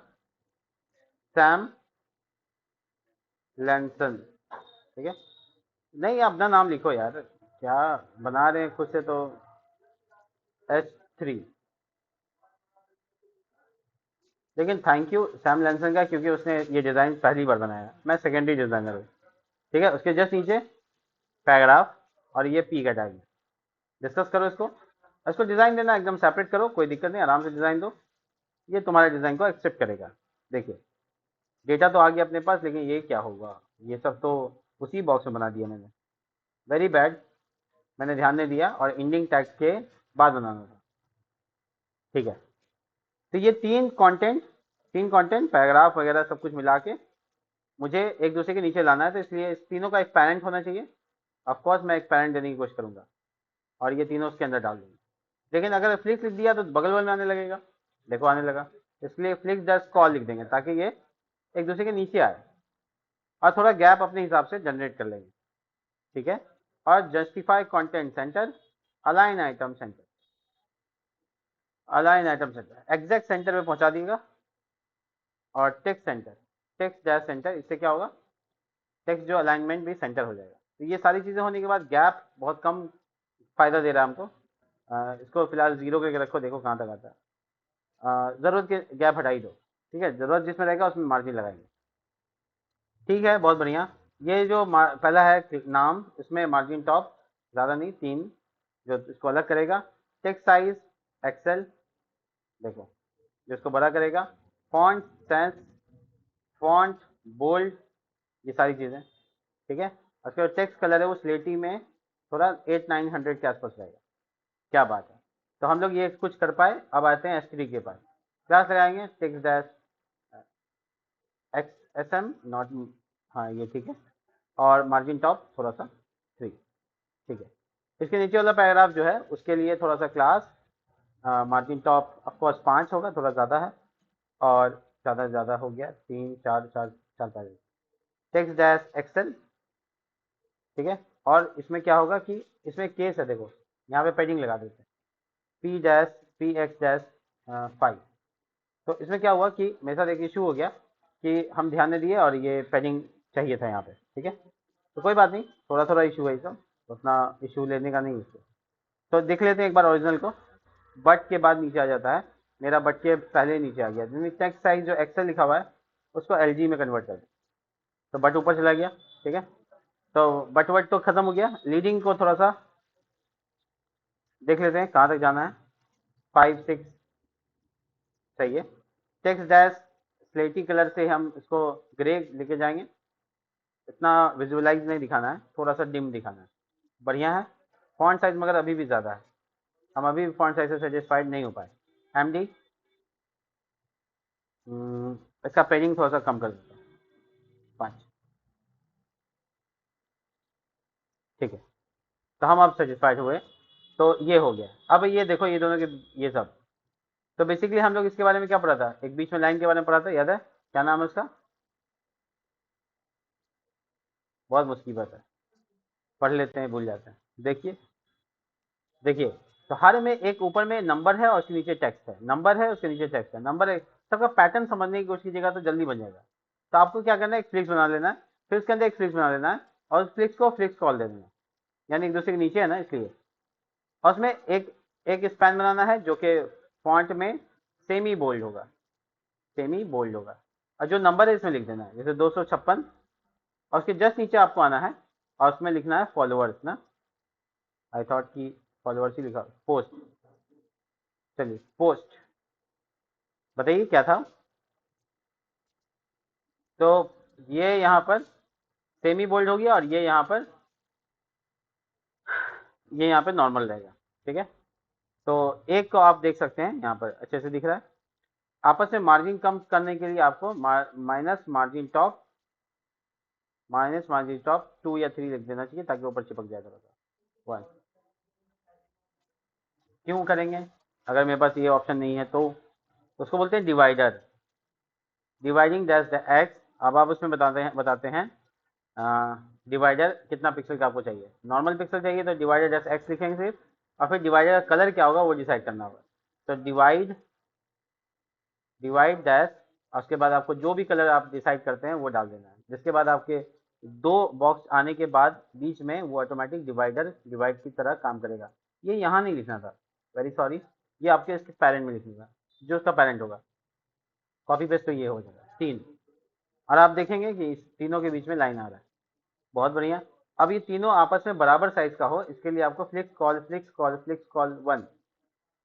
सैम लैंसन। ठीक है, नहीं अपना नाम लिखो यार, क्या बना रहे हैं खुद से तो। S3। लेकिन थैंक यू सैम लैंसन का, क्योंकि उसने ये डिज़ाइन पहली बार बनाया है, मैं सेकेंडरी डिज़ाइनर हूँ। ठीक है, उसके जस्ट नीचे पैराग्राफ और ये पी का टैग, डिस्कस करो इसको। इसको डिज़ाइन देना एकदम सेपरेट करो, कोई दिक्कत नहीं, आराम से डिज़ाइन दो, ये तुम्हारे डिज़ाइन को एक्सेप्ट करेगा। देखिए डेटा तो आ गया अपने पास, लेकिन ये क्या होगा, ये सब तो उसी बॉक्स में बना दिया मैंने, वेरी बैड, मैंने ध्यान नहीं दिया, और इंडिंग टैग के बाद बनाना था। ठीक है, तो ये तीन कंटेंट पैराग्राफ वगैरह सब कुछ मिला के मुझे एक दूसरे के नीचे लाना है, तो इसलिए इस तीनों का एक पैरेंट होना चाहिए। ऑफकोर्स मैं एक पैरेंट देने की कोशिश करूंगा, और ये तीनों उसके अंदर डाल दूंगा। लेकिन अगर फ्लिक्स लिख दिया तो बगल बगल में आने लगेगा, देखो आने लगा, इसलिए फ्लिक्स डस्ट कॉल लिख देंगे ताकि ये एक दूसरे के नीचे आए, और थोड़ा गैप अपने हिसाब से जनरेट कर लेंगे। ठीक है, और justify content centre, align item centre, align item centre exact centre में पहुंचा देगा, और text centre, text dash centre, इससे क्या होगा, टेक्स्ट जो अलाइनमेंट भी सेंटर हो जाएगा। तो ये सारी चीज़ें होने के बाद गैप बहुत कम फायदा दे रहा है हमको। इसको फिलहाल 0 करके रखो, देखो कहाँ तक आता है। ज़रूरत के गैप हटाई दो। ठीक है, ज़रूरत जिसमें रहेगा उसमें मार्जिन लगाएंगे। ठीक है, बहुत बढ़िया। ये जो पहला है नाम, इसमें मार्जिन टॉप ज़्यादा नहीं, 3, जो इसको अलग करेगा। टेक्स्ट साइज एक्सेल, देखो जो इसको बड़ा करेगा। फॉन्ट सेंस, फॉन्ट बोल्ड, ये सारी चीज़ें। ठीक है, उसके बाद टेक्स्ट कलर है वो स्लेटी में थोड़ा 800-900 के आसपास रहेगा। क्या बात है, तो हम लोग ये कुछ कर पाए। अब आते हैं S3 के पास, क्लास लगाएंगे text dash x S am not, हाँ ये ठीक है, और मार्जिन टॉप थोड़ा सा 3। ठीक है, इसके नीचे वाला पैराग्राफ जो है उसके लिए थोड़ा सा क्लास मार्जिन टॉप ऑफकोर्स 5 होगा, थोड़ा ज़्यादा है, और ज़्यादा ज़्यादा हो गया 3 4 4 4 पैराग्राफ। Text dash Excel. ठीक है, और इसमें क्या होगा कि इसमें केस है, देखो यहाँ पे पैडिंग लगा देते हैं, P dash P x dash 5। तो इसमें क्या हुआ कि मेरे साथ एक इशू हो गया कि हम ध्यान नहीं दिए, और ये पैडिंग चाहिए था यहाँ पे। ठीक है, तो कोई बात नहीं, थोड़ा थोड़ा इशू है, इसका उतना इशू लेने का नहीं इसको। तो देख लेते हैं एक बार ओरिजिनल को। बट के बाद नीचे आ जाता है, मेरा बट के पहले नीचे आ गया, टेक्स्ट साइज जो एक्सेल लिखा हुआ है उसको LG में कन्वर्ट कर दो, तो बट ऊपर चला गया। ठीक है, तो बट वट तो खत्म हो गया। लीडिंग को थोड़ा सा देख लेते हैं कहाँ तक जाना है, 5 6 सही है। टेक्स्ट डैश स्लेटी कलर से हम इसको ग्रे लेके जाएंगे, इतना विजुअलाइज नहीं दिखाना है, थोड़ा सा डिम दिखाना है, बढ़िया है। फॉन्ट साइज मगर अभी भी ज़्यादा है, हम अभी भी फॉन्ट साइज से सेटिस्फाइड नहीं हो पाए। MD इसका पेडिंग थोड़ा सा कम कर देता हूँ, 5। ठीक है, तो हम अब सेटिस्फाइड हुए, तो ये हो गया। अब ये देखो ये दोनों के ये सब, तो बेसिकली हम लोग इसके बारे में क्या पढ़ा था, एक बीच में लाइन के बारे में पढ़ा था, याद है क्या नाम है उसका? बहुत मुसीबत है, पढ़ लेते हैं भूल जाते हैं। देखिए देखिए, तो हर में एक ऊपर में नंबर है और उसके नीचे टेक्स्ट है, नंबर है उसके नीचे टेक्स्ट है, नंबर है। सबका पैटर्न समझने की कोशिश कीजिएगा तो जल्दी बन जाएगा। तो आपको क्या करना है, एक फ्लिक्स बना लेना है, फिर उसके अंदर एक फ्लिक्स बना लेना है, और उस फ्लिक्स को फ्लिक्स कॉल दे देना है, यानी एक दूसरे के नीचे है ना इसलिए। और उसमें एक एक स्पैन बनाना है जो कि फॉन्ट में सेमी बोल्ड होगा, सेमी बोल्ड होगा, और जो नंबर है इसमें लिख देना है, जैसे 256, और उसके जस्ट नीचे आपको आना है और उसमें लिखना है फॉलोअर्स ना, आई थॉट कि फॉलोअर्स ही लिखा, पोस्ट, चलिए पोस्ट, बताइए क्या था। तो ये यहाँ पर सेमी बोल्ड हो गया, और ये यहाँ पर नॉर्मल रहेगा। ठीक है। तो एक को आप देख सकते हैं यहाँ पर अच्छे से दिख रहा है। आपस में मार्जिन कम करने के लिए आपको माइनस मार्जिन टॉप 2 या 3 लिख देना चाहिए ताकि ऊपर चिपक जाए थोड़ा सा 1। क्यों करेंगे? अगर मेरे पास ये ऑप्शन नहीं है तो उसको बोलते हैं divider, dividing dash the x. अब आप उसमें बताते हैं डिवाइडर कितना पिक्सल का आपको चाहिए। नॉर्मल पिक्सल चाहिए तो डिवाइडर डैश एक्स लिखेंगे सिर्फ, और फिर डिवाइडर का कलर क्या होगा वो डिसाइड करना होगा। तो डिवाइड डैश, और उसके बाद आपको जो भी कलर आप डिसाइड करते हैं वो डाल देना है, जिसके बाद आपके दो बॉक्स आने के बाद बीच में वो ऑटोमेटिक डिवाइड की तरह काम करेगा। ये यहाँ नहीं लिखना था, वेरी सॉरी, ये आपके इसके पेरेंट में लिखना था, जो उसका पेरेंट होगा। कॉपी पेस्ट तो ये हो जाएगा 3, और आप देखेंगे कि इस तीनों के बीच में लाइन आ रहा है। बहुत बढ़िया। अब ये तीनों आपस में बराबर साइज का हो, इसके लिए आपको फ्लिक्स कॉल 1,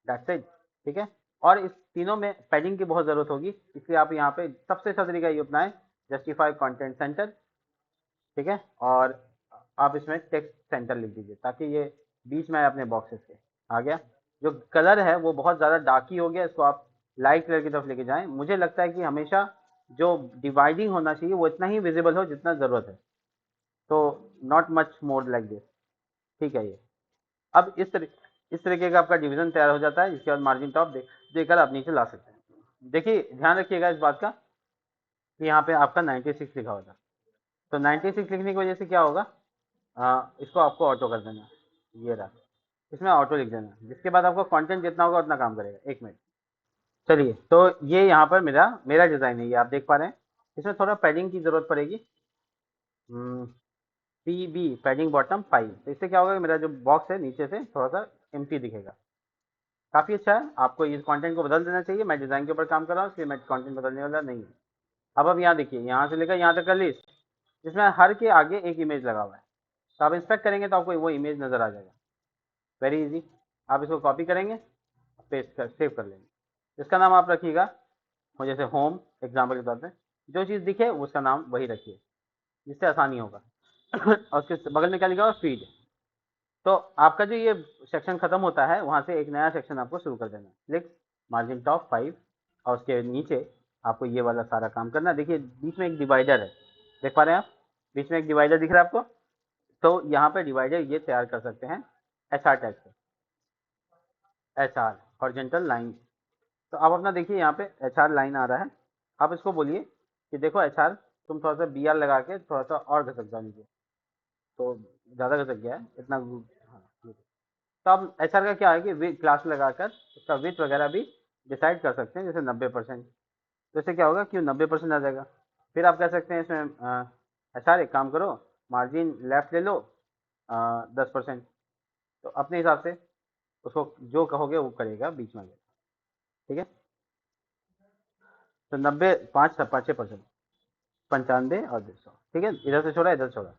दैट्स इट। ठीक है। और इस तीनों में पैडिंग की बहुत जरूरत होगी, इसलिए आप यहाँ पे सबसे अच्छा तरीका ये अपनाएं, जस्टिफाई कंटेंट सेंटर। ठीक है। और आप इसमें टेक्स्ट सेंटर लिख दीजिए ताकि ये बीच में आए अपने बॉक्सेस के। आ गया। जो कलर है वो बहुत ज़्यादा डार्क ही हो गया, इसको आप लाइट कलर की तरफ लेके जाएं। मुझे लगता है कि हमेशा जो डिवाइडिंग होना चाहिए वो इतना ही विजिबल हो जितना ज़रूरत है, तो not much more like this. ठीक है। ये अब इस तरीके का आपका डिवीजन तैयार हो जाता है, जिसके बाद मार्जिन टॉप देकर आप नीचे ला सकते हैं। देखिए ध्यान रखिएगा इस बात का कि यहाँ पे आपका 96 लिखा होगा, तो 96 लिखने की वजह से क्या होगा, इसको आपको ऑटो कर देना, ये रहा, इसमें ऑटो लिख देना, जिसके बाद आपको कंटेंट जितना होगा उतना काम करेगा। 1 मिनट। चलिए, तो ये यहाँ पर मेरा मेरा डिज़ाइन है, ये आप देख पा रहे हैं। इसमें थोड़ा पैडिंग की ज़रूरत पड़ेगी, पी बी पैडिंग बॉटम 5। तो इससे क्या होगा कि मेरा जो बॉक्स है नीचे से थोड़ा सा एम्प्टी दिखेगा। काफ़ी अच्छा है। आपको इस कंटेंट को बदल देना चाहिए, मैं डिज़ाइन के ऊपर काम कर रहा हूँ इसलिए मैं कंटेंट बदलने वाला नहीं हूँ। अब यहाँ देखिए, यहाँ से लेकर यहाँ तक का लिस्ट, जिसमें हर के आगे एक इमेज लगा हुआ है। तो आप इंस्पेक्ट करेंगे तो आपको वो इमेज नज़र आ जाएगा। Very easy. आप इसको कॉपी करेंगे, पेस्ट कर सेव कर लेंगे। इसका नाम आप रखिएगा, और जैसे होम एग्जाम्पल के तौर पर जो चीज़ दिखे उसका नाम वही रखिए, जिससे आसानी होगा। और उसके बगल में क्या लिखा हुआ, फीड। तो आपका जो ये सेक्शन खत्म होता है, वहां से एक नया सेक्शन आपको शुरू कर देना है। क्लिक मार्जिन टॉप 5, और उसके नीचे आपको ये वाला सारा काम करना है। देखिए बीच में एक डिवाइडर है, देख पा रहे हैं आप, बीच में एक डिवाइडर दिख रहा है आपको। तो यहाँ पे डिवाइडर ये तैयार कर सकते हैं एच आर टैग से, एच आर हॉरिजॉन्टल लाइन। तो आप अपना देखिए यहाँ पे एच आर लाइन आ रहा है। आप इसको बोलिए कि देखो एच आर, तुम थोड़ा सा बी आर लगा के थोड़ा सा और घसक जाओ नीचे। तो ज़्यादा घसक गया है इतना, हाँ। तो अब एच आर का क्या है कि क्लास लगाकर उसका विथ वगैरह भी डिसाइड कर सकते हैं, जैसे 90%। तो इससे क्या होगा कि 90% आ जाएगा। फिर आप कह सकते हैं इसमें एच आर एक काम करो, मार्जिन लेफ्ट ले लो 10%। तो अपने हिसाब से उसको जो कहोगे वो करेगा बीच में। ठीक है। तो 90 5 6%, 95 और 200। ठीक है, इधर से छोड़ा इधर छोड़ा।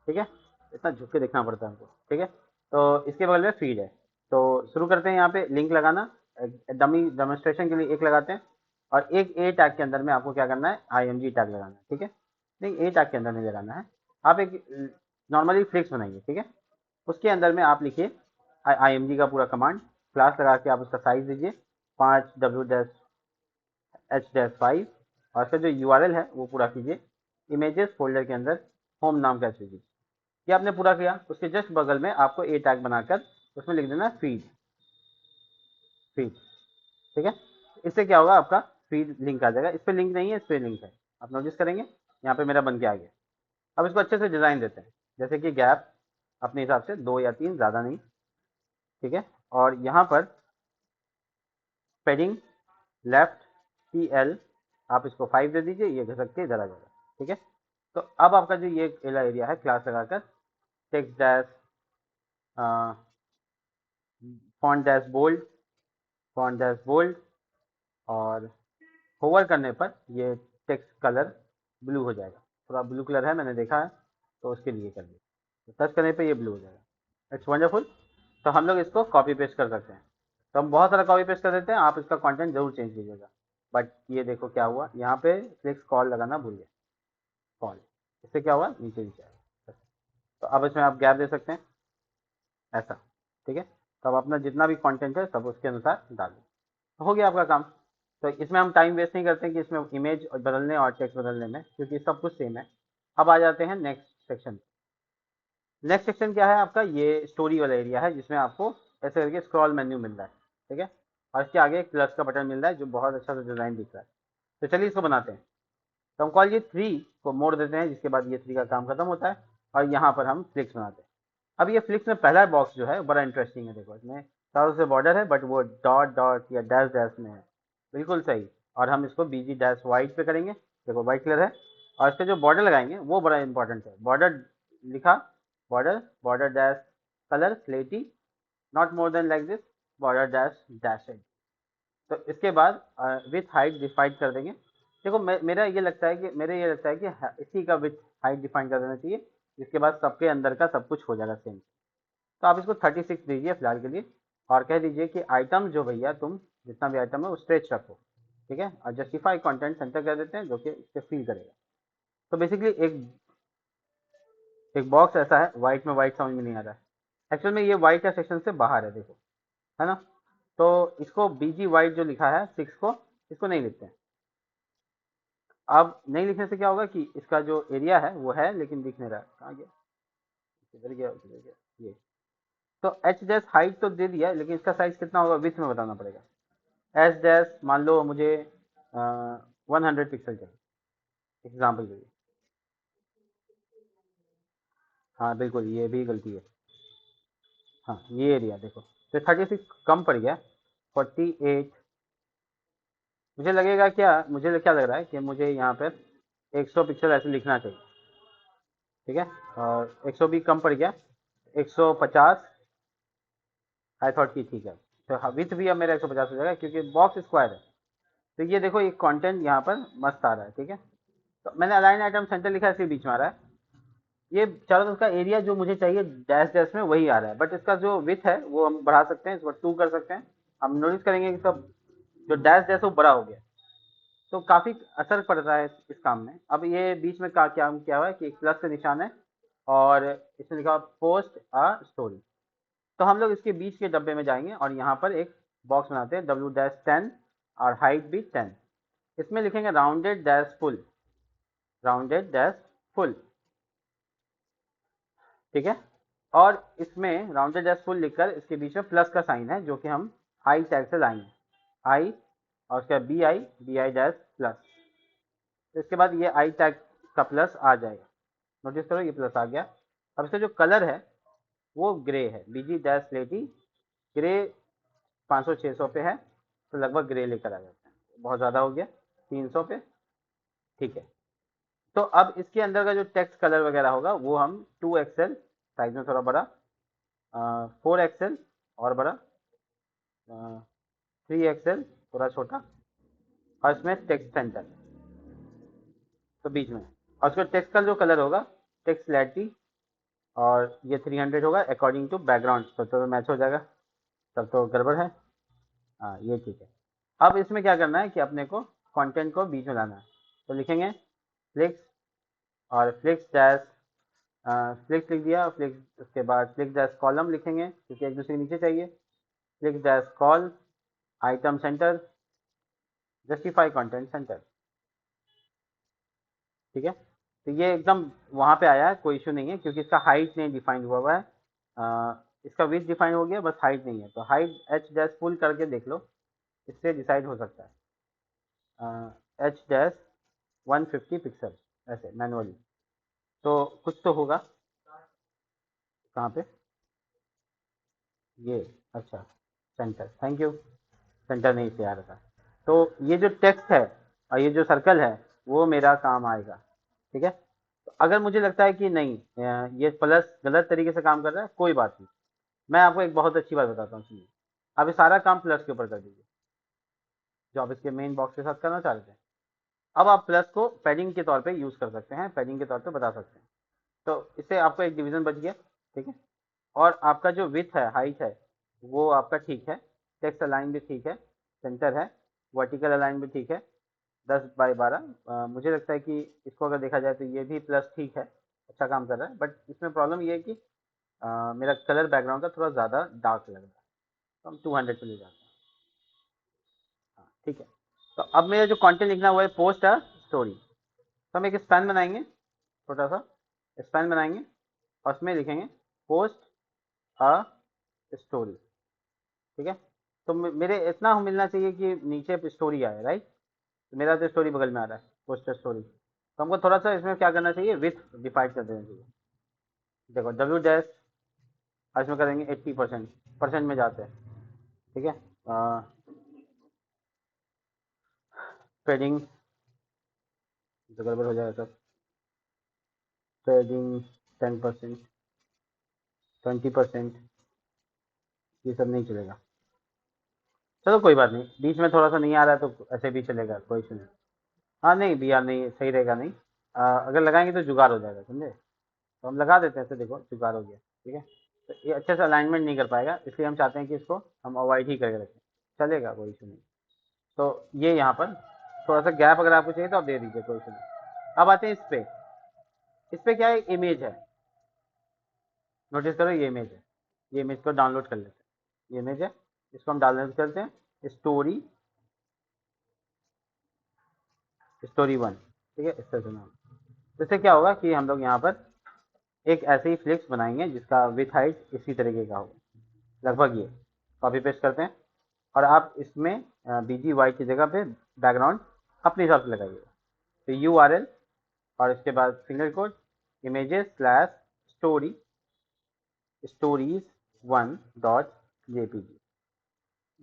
ठीक है, इतना झुक के देखना पड़ता है हमको। ठीक है। तो इसके बगल में फीड है। तो शुरू करते हैं यहाँ पे लिंक लगाना, डमी डेमोन्स्ट्रेशन के लिए एक लगाते हैं, और एक ए टैग के अंदर में आपको क्या करना है, आई एम जी टैग लगाना है। ठीक है, नहीं ए टैग के अंदर नहीं लगाना है, आप एक नॉर्मली फ्लिक्स बनाइए। ठीक है, उसके अंदर में आप लिखिए आई एम जी का पूरा कमांड, क्लास लगा के आप उसका साइज दीजिए 5W-H-5, और इसका जो URL है वो पूरा कीजिए, इमेजेस फोल्डर के अंदर होम नाम का दीजिए। ये आपने पूरा किया, उसके जस्ट बगल में आपको ए टैग बनाकर उसमें लिख देना फीड, फीड। ठीक है, इससे क्या होगा, आपका फीड लिंक आ जाएगा। इस पर लिंक नहीं है, इस पर लिंक है, आप नोटिस करेंगे यहाँ पे मेरा बन के आ गया। अब इसको अच्छे से डिज़ाइन देते हैं, जैसे कि गैप अपने हिसाब से 2 या 3, ज़्यादा नहीं। ठीक है, और यहाँ पर पेडिंग लेफ्ट TL, आप इसको 5 दे दीजिए, ये घसक के इधर आ जाएगा। ठीक है, तो अब आपका जो ये एरिया है क्लास लगाकर text dash font dash bold, font dash bold, और होवर करने पर ये टेक्स्ट कलर ब्लू हो जाएगा। थोड़ा ब्लू कलर है, मैंने देखा है, तो उसके लिए कर दिया। तो टच करने पे ये ब्लू हो जाएगा। It's wonderful. तो हम लोग इसको कॉपी पेस्ट कर सकते हैं। तो हम बहुत सारा कॉपी पेस्ट कर देते हैं, आप इसका कंटेंट जरूर चेंज कीजिएगा। बट ये देखो क्या हुआ, यहाँ पे फ्लिक्स कॉल लगाना भूल गए, कॉल, इससे क्या हुआ, नीचे नीचे आएगा। तो अब इसमें आप गैप दे सकते हैं ऐसा। ठीक है, तो आप अपना जितना भी कंटेंट है सब उसके अनुसार डालें, तो हो गया आपका काम। तो इसमें हम टाइम वेस्ट नहीं करते कि इसमें इमेज बदलने और टेक्स्ट बदलने में, क्योंकि सब कुछ सेम है। अब आ जाते हैं नेक्स्ट सेक्शन। नेक्स्ट सेक्शन क्या है आपका, ये स्टोरी वाला एरिया है, जिसमें आपको ऐसे करके स्क्रॉल मेन्यू मिल रहा है, ठीक है। और इसके आगे एक प्लस का बटन मिल रहा है जो बहुत अच्छा सा डिज़ाइन दिख रहा है। तो चलिए इसको बनाते हैं। तो हम कॉल ये 3 को मोड़ देते हैं, जिसके बाद ये 3 का काम खत्म होता है और यहाँ पर हम फ्लिक्स बनाते हैं। अब ये फ्लिक्स में पहला बॉक्स जो है बड़ा इंटरेस्टिंग है। देखो इसमें चारों से बॉर्डर है, बट वो डॉट डॉट या डैश डैश में है, बिल्कुल सही। और हम इसको बीजी डैश वाइट पे करेंगे, देखो वाइट कलर है। और इसका जो बॉर्डर लगाएंगे वो बड़ा इंपॉर्टेंट है। बॉर्डर लिखा, बॉर्डर, बॉर्डर डैश कलर स्लेटी, not more than like this, border dash dash. तो इसके बाद विथ हाइट डिफाइन कर देंगे। देखो मेरा ये लगता है कि इसी का विथ हाइट डिफाइन कर देना चाहिए। इसके बाद सबके अंदर का सब कुछ हो जाएगा सेम। तो आप इसको 36 दीजिए फिलहाल के लिए, और कह दीजिए कि आइटम जो भैया तुम जितना भी आइटम है वो स्ट्रेच रखो, ठीक है। और जस्टिफाई कंटेंट सेंटर कर देते हैं, जो कि इससे फील करेगा। तो बेसिकली एक एक बॉक्स ऐसा है, व्हाइट में व्हाइट समझ में नहीं आ रहा है। एक्चुअल में ये व्हाइट का सेक्शन से बाहर है, देखो, है ना। तो इसको बीजी वाइट जो लिखा है 6 को, इसको नहीं लिखते हैं। अब नहीं लिखने से क्या होगा कि इसका जो एरिया है वो है, लेकिन दिख नहीं रहा है। कहाँ गया, किधर गया, किधर गया ये। तो एच डैश हाइट तो दे दिया, लेकिन इसका साइज कितना होगा विथ में बताना पड़ेगा। एच डैश मान लो मुझे 100 पिक्सल चाहिए एग्जाम्पल के लिए। हाँ बिल्कुल, ये भी गलती है। हाँ ये एरिया देखो, तो 36 कम पड़ गया, 48। मुझे क्या लग रहा है कि मुझे यहाँ पर 100 पिक्सल ऐसे लिखना चाहिए, ठीक है। और 100 भी कम पड़ गया, 150। आई थॉट कि ठीक है, तो विथ भी अब मेरा 150 हो जाएगा, क्योंकि बॉक्स स्क्वायर है। तो ये देखो, ये कंटेंट यहाँ पर मस्त आ रहा है, ठीक है। तो मैंने अलाइन आइटम सेंटर लिखा है, इसके बीच में आ रहा है। ये चारों तरफ का एरिया जो मुझे चाहिए डैश डैश में वही आ रहा है, बट इसका जो विथ है वो हम बढ़ा सकते हैं, इसको 2 कर सकते हैं। हम नोटिस करेंगे कि सब जो डैश डैश है वो बड़ा हो गया। तो काफ़ी असर पड़ रहा है इस काम में। अब ये बीच में क्या क्या क्या हुआ है कि एक प्लस का निशान है, और इसमें लिखा पोस्ट अ स्टोरी। तो हम लोग इसके बीच के डब्बे में जाएंगे और यहाँ पर एक बॉक्स बनाते हैं W-10 और हाइट भी 10। इसमें लिखेंगे rounded dash full, rounded dash full, ठीक है। और इसमें राउंडेड डैश फुल लिखकर इसके बीच में प्लस का साइन है, जो कि हम आई टैग से लाएंगे, आई, और उसके बाद बी आई डैश प्लस। तो इसके बाद ये आई टैग का प्लस आ जाएगा, नोटिस करो ये प्लस आ गया। अब इसका जो कलर है वो ग्रे है, बीजी डैश स्लेटी ग्रे 500-600 पे है, तो लगभग ग्रे लेकर आ जाते हैं। बहुत ज़्यादा हो गया 300 पे, ठीक है। तो अब इसके अंदर का जो टेक्स्ट कलर वगैरह होगा वो हम 2XL साइज में थोड़ा बड़ा, 4XL और बड़ा, 3XL थोड़ा छोटा, और इसमें टेक्स्ट सेंटर तो बीच में। और उसका टेक्स्ट का जो कलर होगा टेक्स्ट क्लैरिटी, और ये 300 होगा अकॉर्डिंग टू बैकग्राउंड, तो मैच हो जाएगा, तब तो गड़बड़ है। हाँ ये ठीक है। अब इसमें क्या करना है कि अपने को कंटेंट को बीच में लाना है। तो लिखेंगे फ्लिक्स, और फ्लिक्स डैश फ्लिक्स लिख दिया, फ्लिक्स उसके बाद फ्लिक्स डैश कॉलम लिखेंगे, क्योंकि एक दूसरे के नीचे चाहिए। Flix dash call item centre justify content centre, ठीक है। तो ये एकदम वहाँ पे आया है, कोई इशू नहीं है, क्योंकि इसका हाइट नहीं डिफाइन हुआ है। इसका विथ डिफाइन हो गया, बस हाइट नहीं है। तो हाइट एच डैश फुल करके देख लो, इससे डिसाइड हो सकता है। एच डैश 150 पिक्सल ऐसे मैनुअली, तो कुछ तो होगा। कहाँ पे, ये, अच्छा, सेंटर, थैंक यू। सेंटर नहीं से आ रहा था। तो ये जो टेक्स्ट है और ये जो सर्कल है वो मेरा काम आएगा, ठीक है। तो अगर मुझे लगता है कि नहीं ये प्लस गलत तरीके से काम कर रहा है, कोई बात नहीं, मैं आपको एक बहुत अच्छी बात बताता हूँ, सुनिए। आप ये सारा काम प्लस के ऊपर कर दीजिए, जो आप इसके मेन बॉक्स के साथ करना चाह रहे थे। अब आप प्लस को पैडिंग के तौर पे यूज़ कर सकते हैं, पैडिंग के तौर पे बता सकते हैं। तो इससे आपको एक डिवीज़न बच गया, ठीक है। और आपका जो विथ है, हाइट है, वो आपका ठीक है, टेक्स्ट अलाइन भी ठीक है, सेंटर है, वर्टिकल अलाइन भी ठीक है, 10 बाई 12। मुझे लगता है कि इसको अगर देखा जाए तो ये भी प्लस ठीक है, अच्छा काम कर रहा है। बट इसमें प्रॉब्लम ये है कि मेरा कलर बैकग्राउंड का थोड़ा ज़्यादा डार्क लग रहा है, तो हम 200 पे ले जाते हैं। हाँ ठीक है। तो अब मेरा जो कंटेंट लिखना हुआ है पोस्ट अ स्टोरी, तो हम एक स्पैन बनाएंगे, छोटा सा स्पैन बनाएंगे और उसमें लिखेंगे पोस्ट अ स्टोरी। ठीक है। तो मेरे इतना मिलना चाहिए कि नीचे स्टोरी आए, राइट। तो मेरा तो स्टोरी बगल में आ रहा है, पोस्ट स्टोरी। तो हमको थोड़ा सा इसमें क्या करना चाहिए, विथ डिफाइड कर देना चाहिए। देखो डब्ल्यू डैश, और इसमें करेंगे 80%, परसेंट में जाते हैं। ठीक है। ट्रेडिंग तो गड़बड़ हो जाएगा सब। ट्रेडिंग 10%, 20%, ये सब नहीं चलेगा। चलो कोई बात नहीं, बीच में थोड़ा सा नहीं आ रहा है तो ऐसे भी चलेगा, कोई इशू नहीं। हाँ नहीं भैया, नहीं सही रहेगा नहीं। अगर लगाएंगे तो जुगाड़ हो जाएगा, समझे। तो हम लगा देते हैं, ऐसे देखो जुगाड़ हो गया। ठीक है। तो ये अच्छे से अलाइनमेंट नहीं कर पाएगा, इसलिए हम चाहते हैं कि इसको हम अवॉइड ही करके रखें। चलेगा, कोई इशू नहीं। तो ये यहाँ पर थोड़ा सा गैप अगर आपको चाहिए तो आप दे दीजिए, कोई इशू नहीं। अब आते हैं इस पे। इस पे क्या है, इमेज है। नोटिस करो ये इमेज है। ये इमेज को डाउनलोड कर लेते हैं, ये इमेज है। इसको हम डाउनलोड करते हैं, स्टोरी, स्टोरी वन। ठीक है, इस तरह से नाम। तो इससे क्या होगा कि हम लोग यहाँ पर एक ऐसे ही फ्लिक्स बनाएंगे जिसका विथ हाइट इसी तरीके का हो, लगभग ये। कॉपी पेस्ट करते हैं और आप इसमें बीजी वाई की जगह पे बैकग्राउंड अपने हिसाब से लगाइएगा। तो URL और इसके बाद single code, images slash story, stories 1.jpg,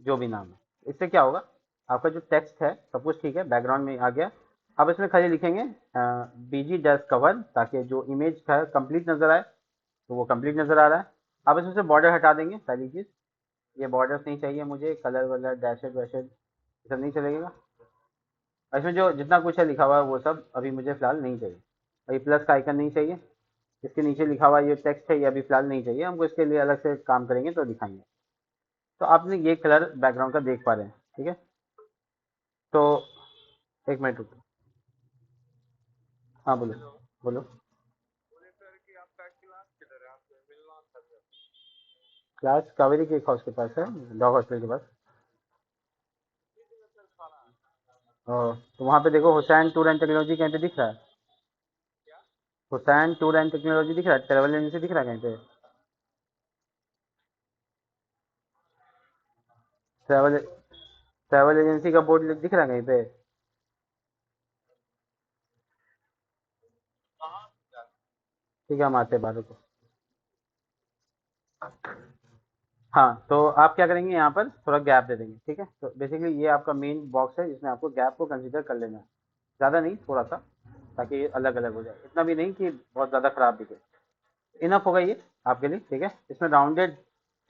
जो भी नाम है। इससे क्या होगा, आपका जो टेक्स्ट है सब कुछ ठीक है, बैकग्राउंड में आ गया। अब इसमें खाली लिखेंगे बीजी डैश कवर, ताकि जो इमेज है कंप्लीट नजर आए। तो वो कंप्लीट नजर आ रहा है। अब इसमें से बॉर्डर हटा देंगे, पहली चीज। ये बॉर्डर्स नहीं चाहिए मुझे, कलर वलर डैशेड वैशेड ये सब नहीं चलेगा। और इसमें जो जितना कुछ है लिखा हुआ है वो सब अभी मुझे फिलहाल नहीं चाहिए। और ये प्लस का आइकन नहीं चाहिए। इसके नीचे लिखा हुआ ये टेक्स्ट है, ये अभी फिलहाल नहीं चाहिए हमको, इसके लिए अलग से काम करेंगे तो दिखाएंगे। तो आपने ये कलर बैकग्राउंड का देख पा रहे हैं, ठीक है। तो एक मिनट रुको। हाँ बोलो। बोलो। क्लास कावेरी के हाउस के पास है, डॉग हॉस्पिटल के पास। तो वहाँ पे देखो हुसैन टूर एंड टेक्नोलॉजी कहीं पे दिख रहा है। हुसैन टूर एंड टेक्नोलॉजी दिख रहा है, ट्रेवल एजेंसी दिख रहा है कहीं पे। ट्रैवल ट्रैवल एजेंसी का बोर्ड दिख रहा है कहीं पे। ठीक है, हम आते हैं बाहर को। हाँ तो आप क्या करेंगे, यहाँ पर थोड़ा गैप दे देंगे। ठीक है। तो बेसिकली ये आपका मेन बॉक्स है जिसमें आपको गैप को कंसीडर कर लेना है। ज़्यादा नहीं, थोड़ा सा, ताकि ये अलग अलग हो जाए, इतना भी नहीं कि बहुत ज़्यादा खराब दिखे। इनफ होगा ये आपके लिए। ठीक है। इसमें राउंडेड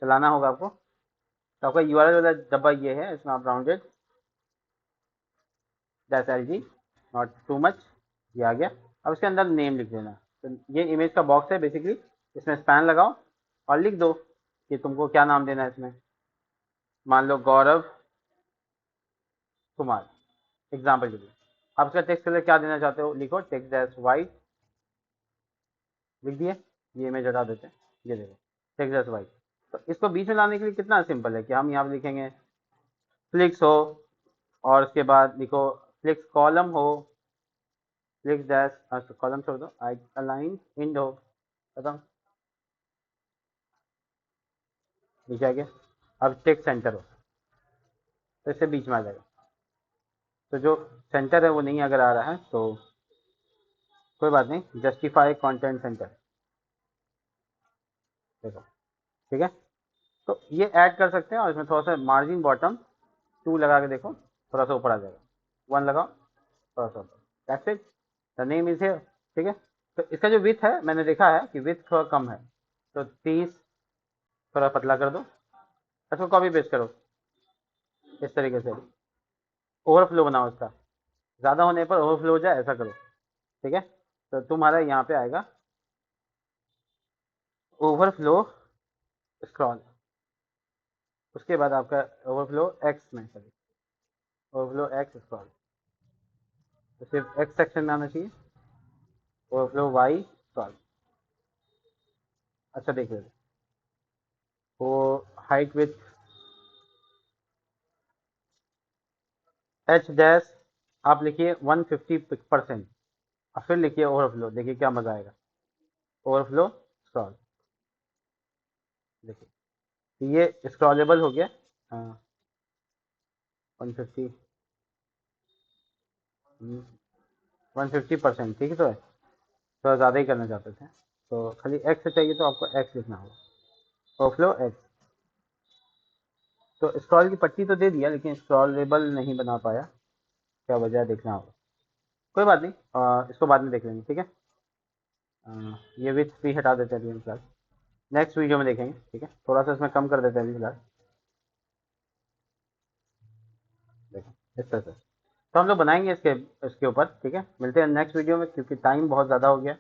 चलाना होगा आपको। तो आपका URL वाला डब्बा ये है, इसमें आप rounded dash LG, not too much, ये आ गया। अब इसके अंदर नेम लिख देना। तो ये इमेज का बॉक्स है बेसिकली, इसमें स्पैन लगाओ और लिख दो कि तुमको क्या नाम देना है इसमें। मान लो गौरव कुमार, एग्जाम्पल के लिए। आप इसका टेक्स्ट कलर क्या देना चाहते हो, लिखो टेक्स्ट डैश वाइट, लिख दिए। ये इमेज हटा देते हैं, ये देखो टेक्स्ट डैश वाइट। तो इसको बीच में लाने के लिए कितना सिंपल है कि हम यहाँ पे लिखेंगे फ्लिक्स हो, और उसके बाद लिखो फ्लिक्स कॉलम हो, फ्लिक्स डैश कॉलम छोड़ दो, आई अलाइन इंड हो, खत्म। नीचे आ गया। अब टेक्स्ट सेंटर हो, तो इससे बीच में आ जाएगा। तो जो सेंटर है वो नहीं अगर आ रहा है तो कोई बात नहीं, जस्टिफाई कंटेंट सेंटर, देखो। ठीक है। तो ये ऐड कर सकते हैं, और इसमें थोड़ा सा मार्जिन बॉटम 2 लगा के देखो, थोड़ा सा ऊपर आ जाएगा। 1 लगाओ, थोड़ा सा ऊपर, that's it, the name is here. ठीक है। तो इसका जो विथ है, मैंने देखा है कि विथ थोड़ा कम है, तो 30 थोड़ा पतला कर दो। इसको कॉपी पेस्ट करो इस तरीके से, ओवरफ्लो बनाओ इसका, ज़्यादा होने पर ओवरफ्लो हो जाए ऐसा करो। ठीक है। तो तुम्हारा यहाँ पे आएगा ओवरफ्लो स्क्रॉल, उसके बाद आपका ओवरफ्लो एक्स में, सॉरी, ओवरफ्लो एक्स स्क्रॉल, तो सिर्फ एक्स सेक्शन में आना चाहिए। ओवरफ्लो वाई स्क्रॉल, अच्छा देख लो। वो हाइट विथ एच डैश आप लिखिए 150%, और फिर लिखिए ओवरफ्लो। देखिए क्या मज़ा आएगा। ओवरफ्लो स्क्रॉल, देखिए तो ये स्क्रॉलेबल हो गया। हाँ 150, 150%, ठीक है। तो थोड़ा ज़्यादा ही करना चाहते थे, तो खाली एक्स चाहिए तो आपको एक्स लिखना होगा, ओवरफ्लो एक्स। तो स्क्रॉल की पट्टी तो दे दिया, लेकिन स्क्रॉलेबल नहीं बना पाया, क्या वजह है देखना होगा। कोई बात नहीं, इसको बाद में देख लेंगे, ठीक है। ये विथ फ्री हटा देते हैं अभी हम फिलहाल, नेक्स्ट वीडियो में देखेंगे, ठीक है। थोड़ा सा इसमें कम कर देते हैं अभी फिलहाल, देखें इस तरह से। तो हम लोग बनाएंगे इसके इसके ऊपर, ठीक है। मिलते हैं नेक्स्ट वीडियो में, क्योंकि टाइम बहुत ज़्यादा हो गया।